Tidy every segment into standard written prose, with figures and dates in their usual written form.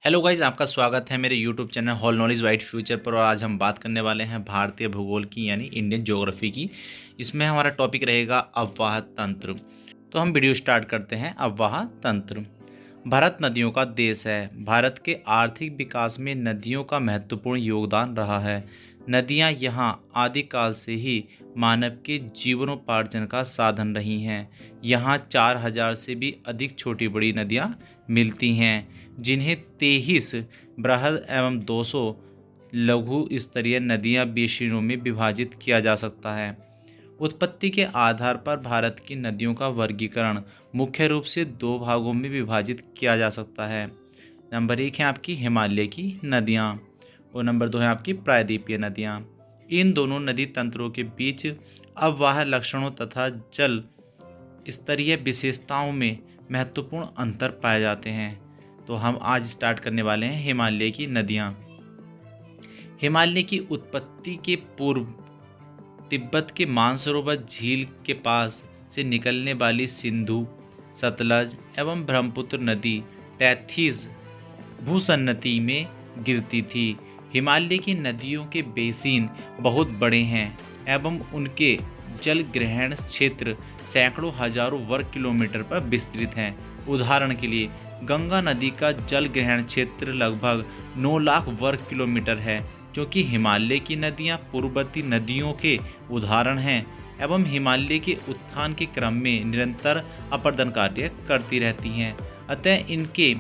Hello guys, आपका स्वागत है मेरे YouTube channel hall knowledge white future पर। और आज हम बात करने वाले हैं भारतीय भूगोल की यानी इंडियन ज्योग्राफी की। इसमें हमारा टॉपिक रहेगा अववाह तंत्र। तो हम वीडियो स्टार्ट करते हैं। अववाह तंत्र। भारत नदियों का देश है। भारत के आर्थिक विकास में नदियों का महत्वपूर्ण योगदान रहा है। नदियां यहां आदिकाल से ही मानव के जीवनोपार्जन का साधन रही हैं। यहां 4000 से भी अधिक छोटी बड़ी नदियां मिलती हैं, जिन्हें 23 बृहद एवं 200 लघु स्तरीय नदियां बेसिनों में विभाजित किया जा सकता है। उत्पत्ति के आधार पर भारत की नदियों का वर्गीकरण मुख्य रूप से दो भागों में विभाजित किया जा सकता है। नंबर 1 है आपकी हिमालय की नदियाँ और नंबर 2 है आपकी प्रायद्वीपीय नदियाँ। इन दोनों नदी तंत्रों के बीच अववाह लक्षणों तथा जल स्तरीय विशेषताओं में महत्वपूर्ण अंतर पाए जाते हैं। तो हम आज स्टार्ट करने वाले हैं हिमालय की नदियाँ। हिमालय की उत्पत्ति के पूर्व तिब्बत के मानसरोवर झील के पास से निकलने वाली सिंधु, सतलज एवं ब्रह्मपुत्र नदी टैथिस भूसन्नति में गिरती थी। हिमालय की नदियों के बेसिन बहुत बड़े हैं एवं उनके जल ग्रहण क्षेत्र सैकड़ों हजारों वर्ग किलोमीटर पर विस्तृत हैं। उदाहरण के लिए गंगा नदी का जल ग्रहण क्षेत्र लगभग 9 लाख वर्ग किलोमीटर है। क्योंकि हिमालय की नदियां पूर्ववर्ती नदियों के उदाहरण हैं एवं हिमालय के उत्थान के क्रम में निरंतर अपरदन कार्य करती रहती हैं, अतः इनके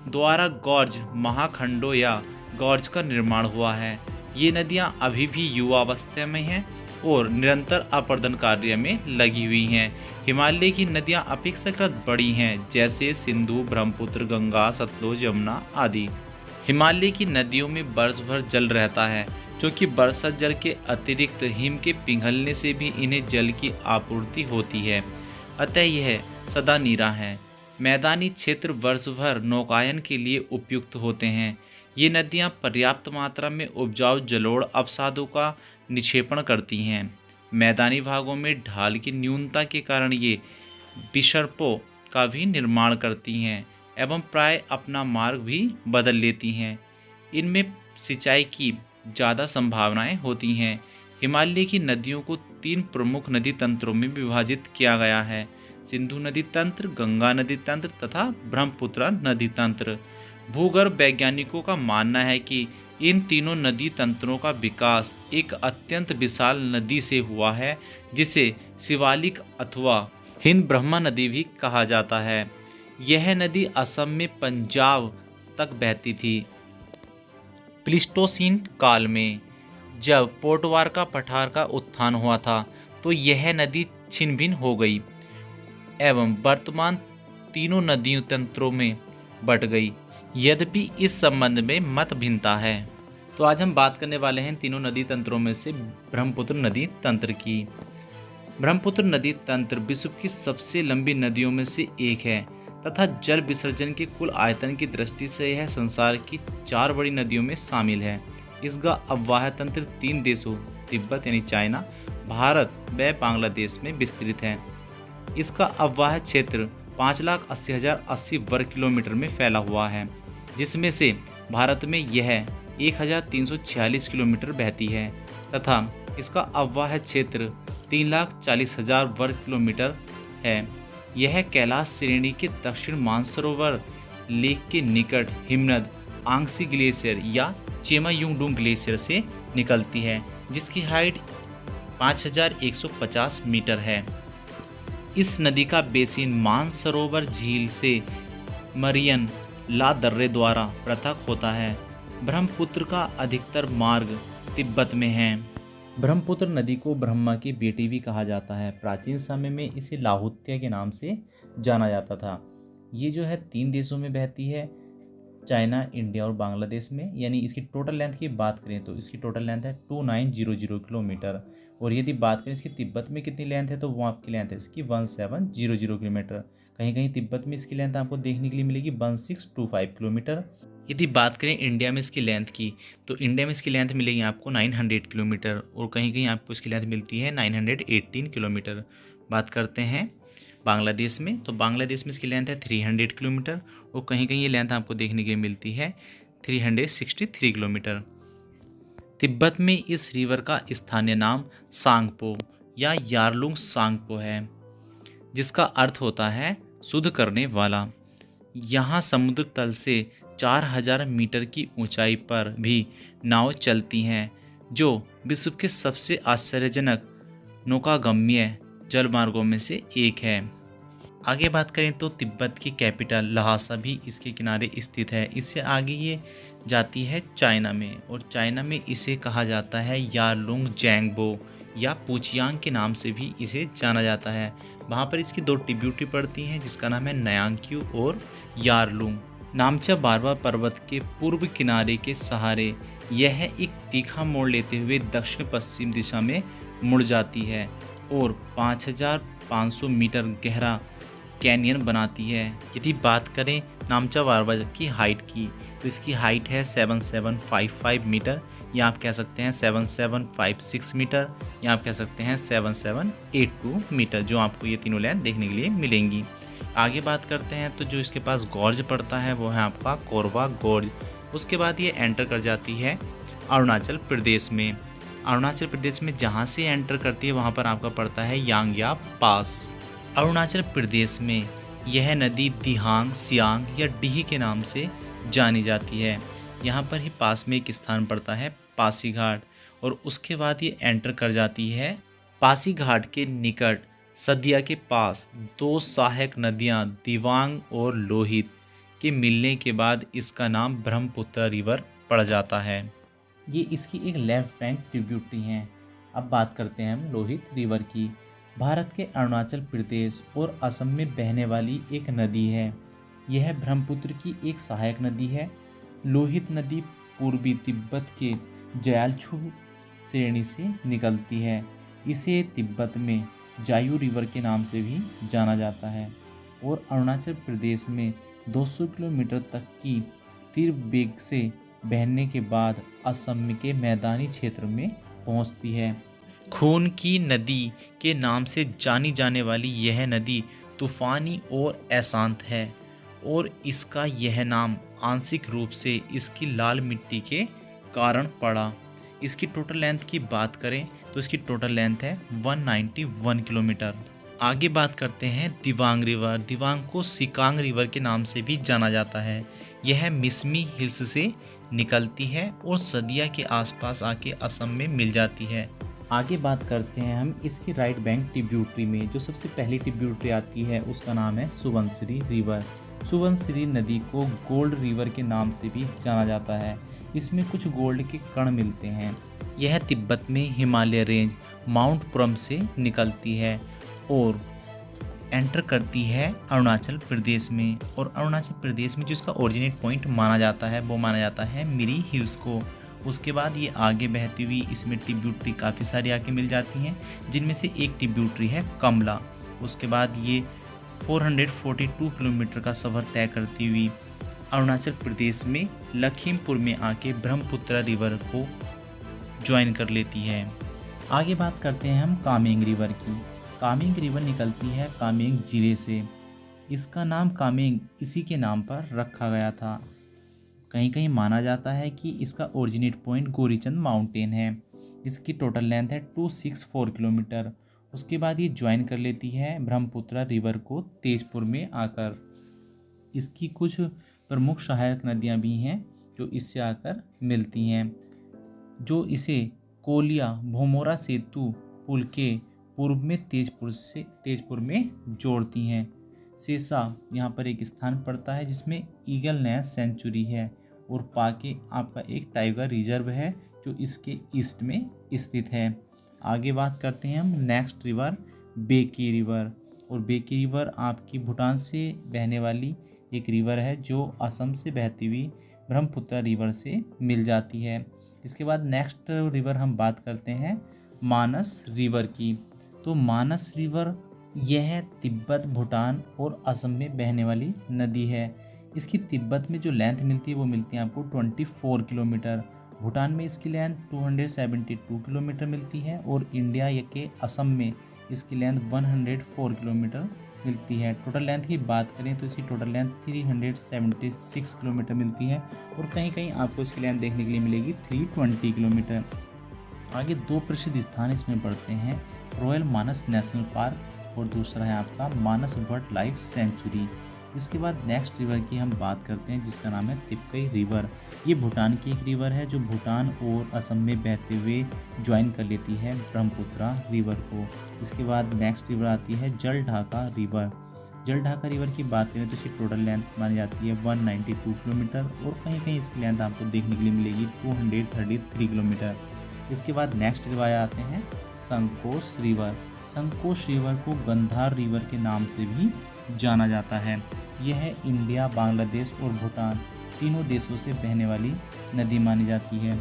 द्वारा गॉर्ज महाखंडों या गॉर्ज का निर्माण हुआ है। ये नदियां अभी भी युवावस्था में हैं और निरंतर अपरदन कार्य में लगी हुई हैं। हिमालय की नदियां अपेक्षाकृत बड़ी हैं, जैसे सिंधु, ब्रह्मपुत्र, गंगा, सतलुज, यमुना आदि। हिमालय की नदियों में वर्ष भर जल रहता है, क्योंकि वर्षा जल के अतिरिक्त हिम के पिघलने से भी इन्हें जल की आपूर्ति होती है, अतः यह सदा नीरा है। मैदानी क्षेत्र वर्ष भर नौकायन के लिए उपयुक्त होते हैं। ये नदियाँ पर्याप्त मात्रा में उपजाऊ जलोढ़ अवसादों का निक्षेपण करती हैं। मैदानी भागों में ढाल की न्यूनता के कारण ये विसर्पों का भी निर्माण करती हैं एवं प्राय अपना मार्ग भी बदल लेती हैं। इनमें सिंचाई की ज़्यादा संभावनाएं होती हैं। हिमालय की नदियों को 3 प्रमुख नदी तंत्रों में विभाजित किया गया है: सिंधु नदी तंत्र, गंगा नदी तंत्र तथा ब्रह्मपुत्र नदी तंत्र। भूगर्भ वैज्ञानिकों का मानना है कि इन तीनों नदी तंत्रों का विकास एक अत्यंत विशाल नदी से हुआ है, जिसे शिवालिक अथवा हिंद ब्रह्मा नदी भी कहा जाता है। यह नदी असम में पंजाब तक बहती थी। प्लीस्टोसीन काल में जब पोटवार का पठार का उत्थान हुआ था, तो यह नदी छिन्न भिन्न हो गई एवं वर्तमान तीनों नदी तंत्रों में बट गई। यद्यपि इस संबंध में मत भिन्नता है। तो आज हम बात करने वाले हैं तीनों नदी तंत्रों में से ब्रह्मपुत्र नदी तंत्र की। ब्रह्मपुत्र नदी तंत्र विश्व की सबसे लंबी नदियों में से एक है तथा जल विसर्जन के कुल आयतन की दृष्टि से यह संसार की 4 बड़ी नदियों में शामिल है। इसका अववाह तंत्र 3 देशों तिब्बत यानी चाइना, भारत व बांग्लादेश में विस्तृत है। इसका अववाह क्षेत्र 5,80,080 वर्ग किलोमीटर में फैला हुआ है, जिसमें से भारत में यह 1,346 किलोमीटर बहती है तथा इसका अववाह क्षेत्र 3,40,000 वर्ग किलोमीटर है। यह कैलाश श्रेणी के दक्षिण मानसरोवर लेक के निकट हिमनद आंगसी ग्लेशियर या चेमायुंगडुंग ग्लेशियर से निकलती है, जिसकी हाइट 5,150 मीटर है। इस नदी का बेसिन मानसरोवर झील से मरियन ला दर्रे द्वारा पृथक होता है। ब्रह्मपुत्र का अधिकतर मार्ग तिब्बत में है। ब्रह्मपुत्र नदी को ब्रह्मा की बेटी भी कहा जाता है। प्राचीन समय में इसे लाहुत्य के नाम से जाना जाता था। ये जो है 3 देशों में बहती है, चाइना, इंडिया और बांग्लादेश में। यानी इसकी टोटल लेंथ की बात करें तो इसकी टोटल लेंथ है 2900 किलोमीटर। और यदि बात करें इसकी तिब्बत में कितनी लेंथ है, तो वो आपकी लेंथ है इसकी 1700 किलोमीटर। कहीं कहीं तिब्बत में इसकी लेंथ आपको देखने के लिए मिलेगी 1625 किलोमीटर। यदि बात करें इंडिया में इसकी लेंथ की, तो इंडिया में इसकी लेंथ मिलेगी आपको 900 किलोमीटर और कहीं कहीं आपको इसकी लेंथ मिलती है 918 किलोमीटर। बात करते हैं बांग्लादेश में, तो बांग्लादेश में इसकी लेंथ है 300 किलोमीटर और कहीं कहीं ये लेंथ आपको देखने के लिए मिलती है 363 किलोमीटर। तिब्बत में इस रिवर का स्थानीय नाम सांगपो या यारलुंग सांगपो है, जिसका अर्थ होता है शुद्ध करने वाला। यहाँ समुद्र तल से 4000 मीटर की ऊंचाई पर भी नाव चलती हैं, जो विश्व के सबसे आश्चर्यजनक नौकागम्य जलमार्गों में से एक है। आगे बात करें तो तिब्बत की कैपिटल लहासा भी इसके किनारे स्थित है। इससे आगे ये जाती है चाइना में, और चाइना में इसे कहा जाता है यारलुंग जैंगबो या पुचियांग के नाम से भी इसे जाना जाता है। वहाँ पर इसकी 2 ट्रिब्यूटरी पड़ती हैं, जिसका नाम है नयांग्क्यू और यारलुंग। नामचा बारवा पर्वत के पूर्व किनारे के सहारे यह एक तीखा मोड़ लेते हुए दक्षिण पश्चिम दिशा में मुड़ जाती है और 5500 मीटर गहरा कैनियन बनाती है। यदि बात करें नामचा बारवा की हाइट की, तो इसकी हाइट है 7755 मीटर, या आप कह सकते हैं 7756 मीटर, या आप कह सकते हैं 7782 मीटर, जो आपको ये तीनों लेंथ देखने के लिए मिलेंगी। आगे बात करते हैं तो जो इसके पास गॉर्ज पड़ता है वो है आपका कोरवा गॉर्ज। उसके बाद ये एंटर कर जाती है अरुणाचल प्रदेश में। अरुणाचल प्रदेश में जहाँ से एंटर करती है वहाँ पर आपका पड़ता है यांगया पास। अरुणाचल प्रदेश में यह नदी दिहांग, सियांग या डीही के नाम से जानी जाती है। यहाँ पर ही पास में एक स्थान पड़ता है पासीघाट, और उसके बाद ये एंटर कर जाती है पासीघाट के निकट सदिया के पास 2 सहायक नदियाँ दिवांग और लोहित के मिलने के बाद इसका नाम ब्रह्मपुत्र रिवर पड़ जाता है। ये इसकी एक लेफ्ट बैंक ट्रिब्यूटरी हैं। अब बात करते हैं हम लोहित रिवर की। भारत के अरुणाचल प्रदेश और असम में बहने वाली एक नदी है। यह ब्रह्मपुत्र की एक सहायक नदी है। लोहित नदी पूर्वी तिब्बत के जयालछू श्रेणी से निकलती है। इसे तिब्बत में जायू रिवर के नाम से भी जाना जाता है और अरुणाचल प्रदेश में 200 किलोमीटर तक की तीव्र वेग से बहने के बाद असम के मैदानी क्षेत्र में पहुंचती है। खून की नदी के नाम से जानी जाने वाली यह नदी तूफानी और अशांत है, और इसका यह नाम आंशिक रूप से इसकी लाल मिट्टी के कारण पड़ा। इसकी टोटल लेंथ की बात करें तो इसकी टोटल लेंथ है 191 किलोमीटर। आगे बात करते हैं दिवांग रिवर। दिवांग को सिकांग रिवर के नाम से भी जाना जाता है। यह मिसमी हिल्स से निकलती है और सदिया के आसपास आके असम में मिल जाती है। आगे बात करते हैं हम इसकी राइट बैंक ट्रिब्यूटरी में। जो सबसे पहली ट्रिब्यूटरी आती है उसका नाम है सुबनसिरी रिवर। सुबनसिरी नदी को गोल्ड रिवर के नाम से भी जाना जाता है। इसमें कुछ गोल्ड के कण मिलते हैं। यह तिब्बत में हिमालय रेंज माउंट पुरम से निकलती है और एंटर करती है अरुणाचल प्रदेश में, और अरुणाचल प्रदेश में जिसका ओरिजिनेट पॉइंट माना जाता है वो माना जाता है मिरी हिल्स को। उसके बाद ये आगे बहती हुई इसमें ट्रिब्यूटरी काफ़ी सारी आके मिल जाती हैं, जिनमें से एक ट्रिब्यूटरी है कमला। उसके बाद ये 442 किलोमीटर का सफ़र तय करती हुई अरुणाचल प्रदेश में लखीमपुर में आके ब्रह्मपुत्र रिवर को ज्वाइन कर लेती है। आगे बात करते हैं हम कामेंग रिवर की। कामेंग रिवर निकलती है कामेंग जिले से। इसका नाम कामेंग इसी के नाम पर रखा गया था। कहीं कहीं माना जाता है कि इसका ओरिजिनेट पॉइंट गोरीचंद माउंटेन है। इसकी टोटल लेंथ है 264 किलोमीटर। उसके बाद ये ज्वाइन कर लेती है ब्रह्मपुत्र रिवर को तेजपुर में आकर। इसकी कुछ प्रमुख सहायक नदियाँ भी हैं जो इससे आकर मिलती हैं, जो इसे कोलिया भोमोरा सेतु पुल के पूर्व में तेजपुर में जोड़ती हैं। सेसा यहाँ पर एक स्थान पड़ता है जिसमें ईगल नेस्ट सेंचुरी है, और पाके आपका एक टाइगर रिजर्व है जो इसके ईस्ट में स्थित है। आगे बात करते हैं हम नेक्स्ट रिवर बेकी रिवर। और बेकी रिवर आपकी भूटान से बहने वाली एक रिवर है जो असम से बहती हुई ब्रह्मपुत्र रिवर से मिल जाती है। इसके बाद नेक्स्ट रिवर हम बात करते हैं मानस रिवर की। तो मानस रिवर यह तिब्बत, भूटान और असम में बहने वाली नदी है। इसकी तिब्बत में जो लेंथ मिलती है वो मिलती है आपको 24 किलोमीटर। भूटान में इसकी लेंथ 272 किलोमीटर मिलती है और इंडिया के असम में इसकी लेंथ 104 किलोमीटर मिलती है। टोटल लेंथ की बात करें तो इसकी टोटल लेंथ 376 किलोमीटर मिलती है और कहीं कहीं आपको इसकी लेंथ देखने के लिए मिलेगी 320 किलोमीटर। आगे दो प्रसिद्ध स्थान इसमें पड़ते हैं, रॉयल मानस नेशनल पार्क और दूसरा है आपका मानस वाइल्ड लाइफ सेंचुरी। इसके बाद नेक्स्ट रिवर की हम बात करते हैं जिसका नाम है तिपकई रिवर। ये भूटान की एक रिवर है जो भूटान और असम में बहते हुए ज्वाइन कर लेती है ब्रह्मपुत्रा रिवर को। इसके बाद नेक्स्ट रिवर आती है जल ढाका रिवर। जल ढाका रिवर की बात करें तो इसकी टोटल लेंथ मानी जाती है 192 किलोमीटर और कहीं कहीं इसकी लेंथ आपको देखने के लिए मिलेगी 233 किलोमीटर। इसके बाद नेक्स्ट रिवर आते हैं संकोश रिवर। संकोश रिवर को गंधार रिवर के नाम से भी जाना जाता है। यह इंडिया, बांग्लादेश और भूटान तीनों देशों से बहने वाली नदी मानी जाती है।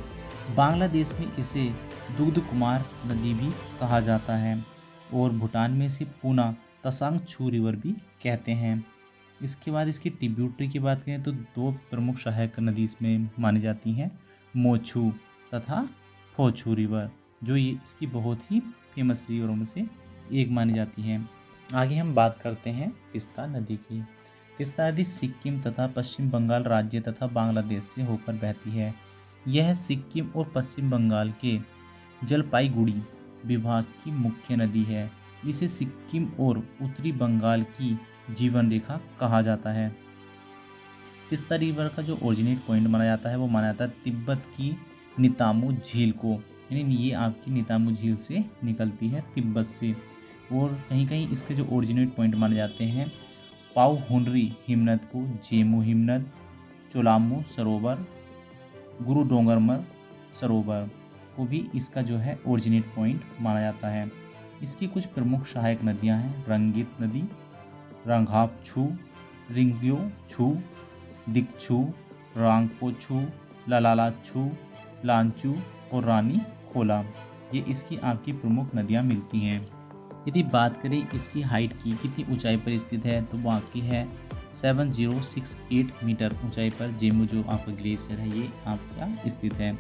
बांग्लादेश में इसे दुग्ध कुमार नदी भी कहा जाता है और भूटान में इसे पूना तसांग छू रिवर भी कहते हैं। इसके बाद इसकी ट्रिब्यूटरी की बात करें तो दो प्रमुख सहायक नदी इसमें मानी जाती हैं, मोछू तथा फोछू रिवर, जो ये इसकी बहुत ही फेमस रिवरों में से एक मानी जाती है। आगे हम बात करते हैं तीस्ता नदी की। तीस्ता नदी सिक्किम तथा पश्चिम बंगाल राज्य तथा बांग्लादेश से होकर बहती है। यह सिक्किम और पश्चिम बंगाल के जलपाईगुड़ी विभाग की मुख्य नदी है। इसे सिक्किम और उत्तरी बंगाल की जीवन रेखा कहा जाता है। तीस्ता रिवर का जो ओरिजिनेट पॉइंट माना जाता है वो माना जाता है तिब्बत की नितामू झील को, यानी ये आपकी नितामू झील से निकलती है तिब्बत से। और कहीं कहीं इसके जो ओरिजिनेट पॉइंट माने जाते हैं पाउहुनरी हिमनद को जेमू हिमनद, चोलामू सरोवर, गुरु डोंगरमर सरोवर को भी इसका जो है ओरिजिनेट पॉइंट माना जाता है। इसकी कुछ प्रमुख सहायक नदियां हैं, रंगित नदी, रंघाप छू, रिंग्यो छू, दिकछू, रांगपो छू, ललाला छू, लांचू और रानी खोला, ये इसकी आपकी प्रमुख नदियां मिलती हैं। यदि बात करें इसकी हाइट की, कितनी ऊंचाई पर स्थित है, तो वो आपकी है 7068 मीटर ऊंचाई पर जेमू जो आपका ग्लेशियर है ये आपका स्थित है।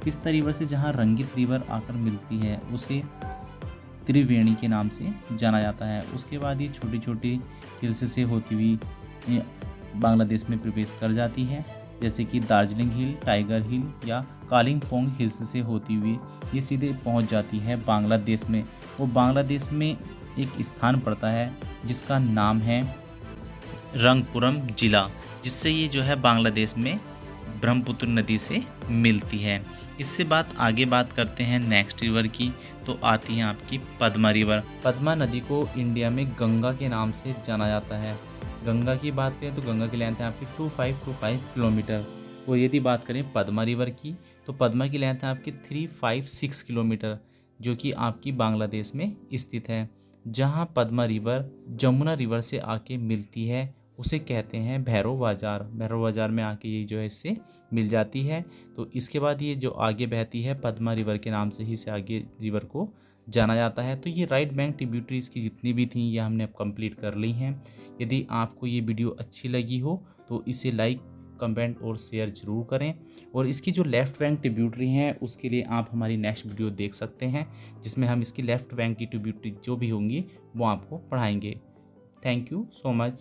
तीस्ता रिवर से जहाँ रंगित रिवर आकर मिलती है उसे त्रिवेणी के नाम से जाना जाता है। उसके बाद ये छोटी छोटी हिल्स से होती हुई बांग्लादेश में प्रवेश कर जाती है, जैसे कि दार्जिलिंग हिल, टाइगर हिल या कालिंपोंग हिल्स से होती हुई ये सीधे पहुंच जाती है बांग्लादेश में। वो बांग्लादेश में एक स्थान पड़ता है जिसका नाम है रंगपुरम जिला, जिससे ये जो है बांग्लादेश में ब्रह्मपुत्र नदी से मिलती है। इससे आगे बात करते हैं नेक्स्ट रिवर की, तो आती है आपकी पद्मा रिवर। पद्मा नदी को इंडिया में गंगा के नाम से जाना जाता है। गंगा की बात करें तो गंगा की लेंथ है आपकी 2525 किलोमीटर। और यदि बात करें पद्मा रिवर की तो पद्मा की लेंथ है आपकी 356 किलोमीटर, जो कि आपकी बांग्लादेश में स्थित है। जहां पद्मा रिवर जमुना रिवर से आके मिलती है उसे कहते हैं भैरव बाजार। भैरव बाजार में आके ये जो है इससे मिल जाती है। तो इसके बाद ये जो आगे बहती है पद्मा रिवर के नाम से ही से आगे रिवर को जाना जाता है। तो ये राइट बैंक ट्रिब्यूटरीज की जितनी भी थी ये हमने अब कंप्लीट कर ली हैं। यदि आपको ये वीडियो अच्छी लगी हो तो इसे लाइक, कमेंट और शेयर जरूर करें। और इसकी जो लेफ़्ट बैंक ट्रिब्यूटरी हैं उसके लिए आप हमारी नेक्स्ट वीडियो देख सकते हैं, जिसमें हम इसकी लेफ़्ट बैंक की ट्रिब्यूटरी जो भी होंगी वो आपको पढ़ाएंगे। Thank you so much.